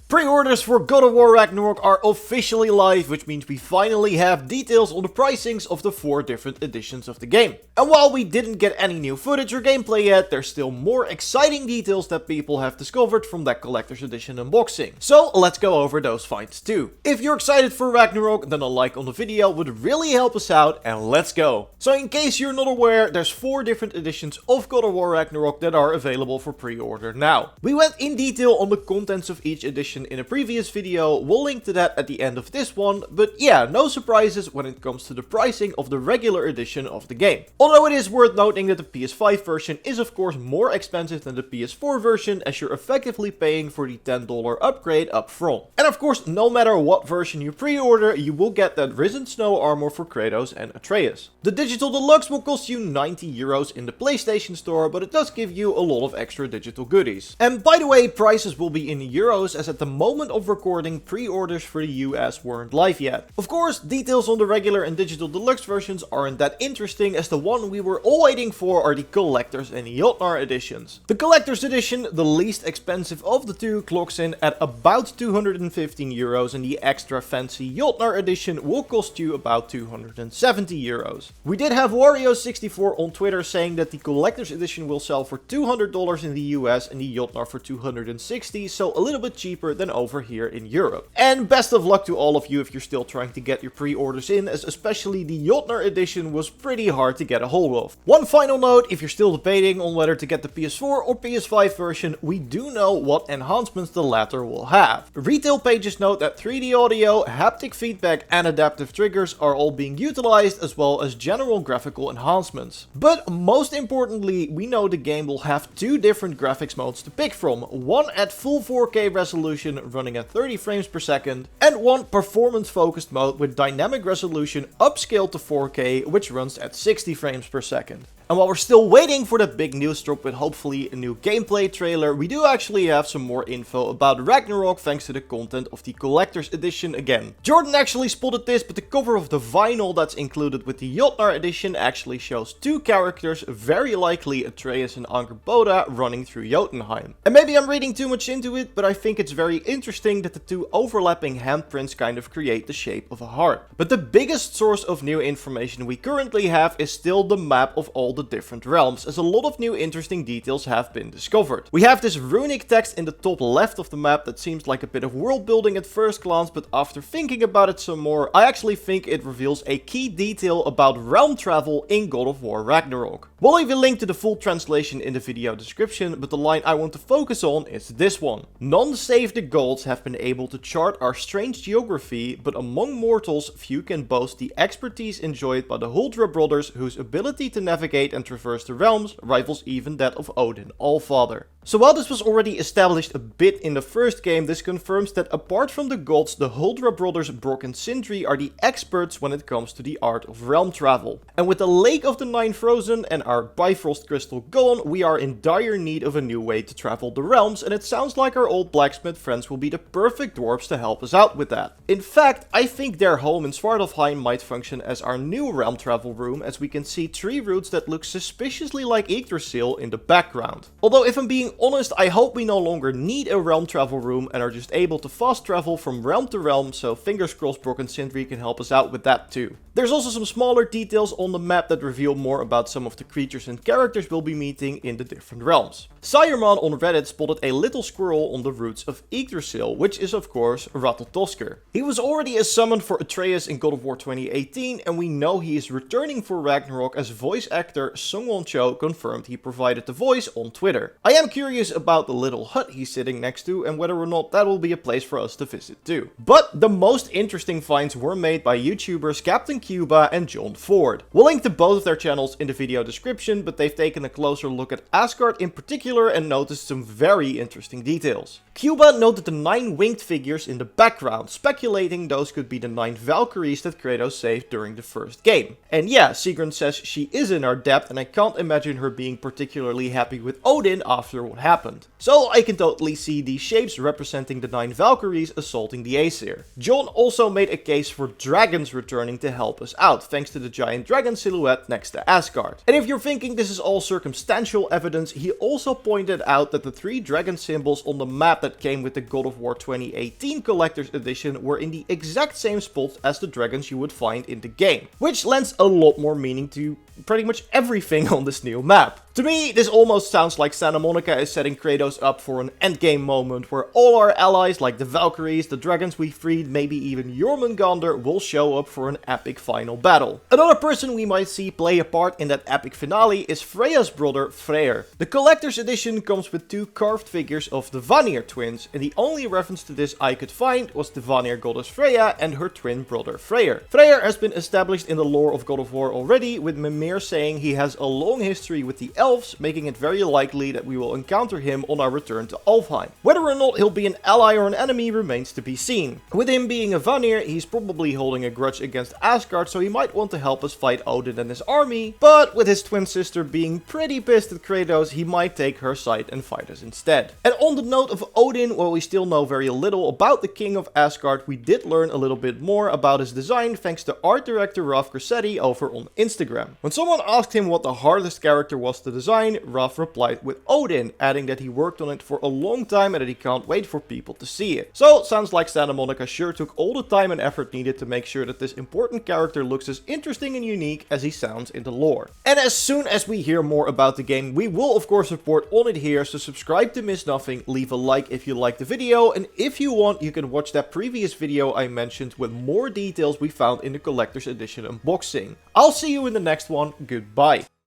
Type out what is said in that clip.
Pre-orders for God of War Ragnarok are officially live, which means we finally have details on the pricings of the 4 different editions of the game. And while we didn't get any new footage or gameplay yet, there's still more exciting details that people have discovered from that collector's edition unboxing. So let's go over those finds too. If you're excited for Ragnarok, then a like on the video would really help us out, and let's go. So in case you're not aware, there's 4 different editions of God of War Ragnarok that are available for pre-order now. We went in detail on the contents of each edition in a previous video, we'll link to that at the end of this one, but yeah, no surprises when it comes to the pricing of the regular edition of the game. Although it is worth noting that the PS5 version is of course more expensive than the PS4 version, as you're effectively paying for the $10 upgrade up front. And of course, no matter what version you pre-order, you will get that Risen Snow armor for Kratos and Atreus. The Digital Deluxe will cost you €90 in the PlayStation Store, but it does give you a lot of extra digital goodies. And by the way, prices will be in euros, as at the moment of recording, pre-orders for the US weren't live yet. Of course, details on the regular and digital deluxe versions aren't that interesting, as the one we were all waiting for are the collector's and Jotnar editions. The collector's edition, the least expensive of the two, clocks in at about €215, and the extra fancy Jotnar edition will cost you about €270. We did have Wario64 on Twitter saying that the collector's edition will sell for $200 in the US and the Jotnar for $260, so a little bit cheaper than over here in Europe. And best of luck to all of you if you're still trying to get your pre-orders in, as especially the Jotnar edition was pretty hard to get a hold of. One final note, if you're still debating on whether to get the PS4 or PS5 version, we do know what enhancements the latter will have. Retail pages note that 3D audio, haptic feedback and adaptive triggers are all being utilized, as well as general graphical enhancements. But most importantly, we know the game will have 2 different graphics modes to pick from, one at full 4K resolution running at 30 frames per second, and one performance focused mode with dynamic resolution upscaled to 4K, which runs at 60 frames per second. And while we're still waiting for that big news drop with hopefully a new gameplay trailer, we do actually have some more info about Ragnarok thanks to the content of the collector's edition again. Jordan actually spotted this, but the cover of the vinyl that's included with the Jotnar edition actually shows 2 characters, very likely Atreus and Angerboda, running through Jotunheim. And maybe I'm reading too much into it, but I think it's very interesting that the 2 overlapping handprints kind of create the shape of a heart. But the biggest source of new information we currently have is still the map of all the different realms, as a lot of new interesting details have been discovered. We have this runic text in the top left of the map that seems like a bit of world building at first glance, but after thinking about it some more, I actually think it reveals a key detail about realm travel in God of War Ragnarok. We'll leave a link to the full translation in the video description, but the line I want to focus on is this one. None save the gods have been able to chart our strange geography, but among mortals few can boast the expertise enjoyed by the Huldra brothers, whose ability to navigate and traverse the realms rivals even that of Odin, Allfather. So while this was already established a bit in the first game, this confirms that apart from the gods, the Huldra brothers Brok and Sindri are the experts when it comes to the art of realm travel. And with the Lake of the Nine frozen and our Bifrost crystal gone, we are in dire need of a new way to travel the realms, and it sounds like our old blacksmith friends will be the perfect dwarves to help us out with that. In fact, I think their home in Svartalfheim might function as our new realm travel room, as we can see tree roots that look suspiciously like Yggdrasil in the background. Although if I'm being honest, I hope we no longer need a realm travel room and are just able to fast travel from realm to realm, so fingers crossed Brok and Sindri can help us out with that too. There's also some smaller details on the map that reveal more about some of the creatures and characters we'll be meeting in the different realms. Sireman on Reddit spotted a little squirrel on the roots of Yggdrasil, which is of course Ratatoskr. He was already a summon for Atreus in God of War 2018, and we know he is returning for Ragnarok, as voice actor Sungwon Cho confirmed he provided the voice on Twitter. I am curious about the little hut he's sitting next to and whether or not that will be a place for us to visit too. But the most interesting finds were made by YouTubers Kaptain, Kuba and John Ford. We'll link to both of their channels in the video description, but they've taken a closer look at Asgard in particular and noticed some very interesting details. Kuba noted the 9 winged figures in the background, speculating those could be the 9 Valkyries that Kratos saved during the first game. And yeah, Sigrun says she is in our debt, and I can't imagine her being particularly happy with Odin after what happened. So I can totally see these shapes representing the 9 Valkyries assaulting the Aesir. John also made a case for dragons returning to help us out, thanks to the giant dragon silhouette next to Asgard. And if you're thinking this is all circumstantial evidence, he also pointed out that the 3 dragon symbols on the map that came with the God of War 2018 Collector's Edition were in the exact same spots as the dragons you would find in the game, which lends a lot more meaning to pretty much everything on this new map. To me, this almost sounds like Santa Monica is setting Kratos up for an endgame moment where all our allies like the Valkyries, the dragons we freed, maybe even Jormungandr will show up for an epic final battle. Another person we might see play a part in that epic finale is Freya's brother Freyr. The Collector's Edition comes with 2 carved figures of the Vanir twins, and the only reference to this I could find was the Vanir goddess Freya and her twin brother Freyr. Freyr has been established in the lore of God of War already, with Mimir saying he has a long history with the elves, making it very likely that we will encounter him on our return to Alfheim. Whether or not he'll be an ally or an enemy remains to be seen. With him being a Vanir, he's probably holding a grudge against Asgard, so he might want to help us fight Odin and his army, but with his twin sister being pretty pissed at Kratos, he might take her side and fight us instead. And on the note of Odin, while we still know very little about the King of Asgard, we did learn a little bit more about his design thanks to art director Raf Grassetti over on Instagram. When someone asked him what the hardest character was to design, Raf replied with Odin, adding that he worked on it for a long time and that he can't wait for people to see it. So, sounds like Santa Monica sure took all the time and effort needed to make sure that this important character looks as interesting and unique as he sounds in the lore. And as soon as we hear more about the game, we will of course report on it here, so subscribe to miss nothing, leave a like if you liked the video, and if you want, you can watch that previous video I mentioned with more details we found in the Collector's Edition unboxing. I'll see you in the next one, goodbye.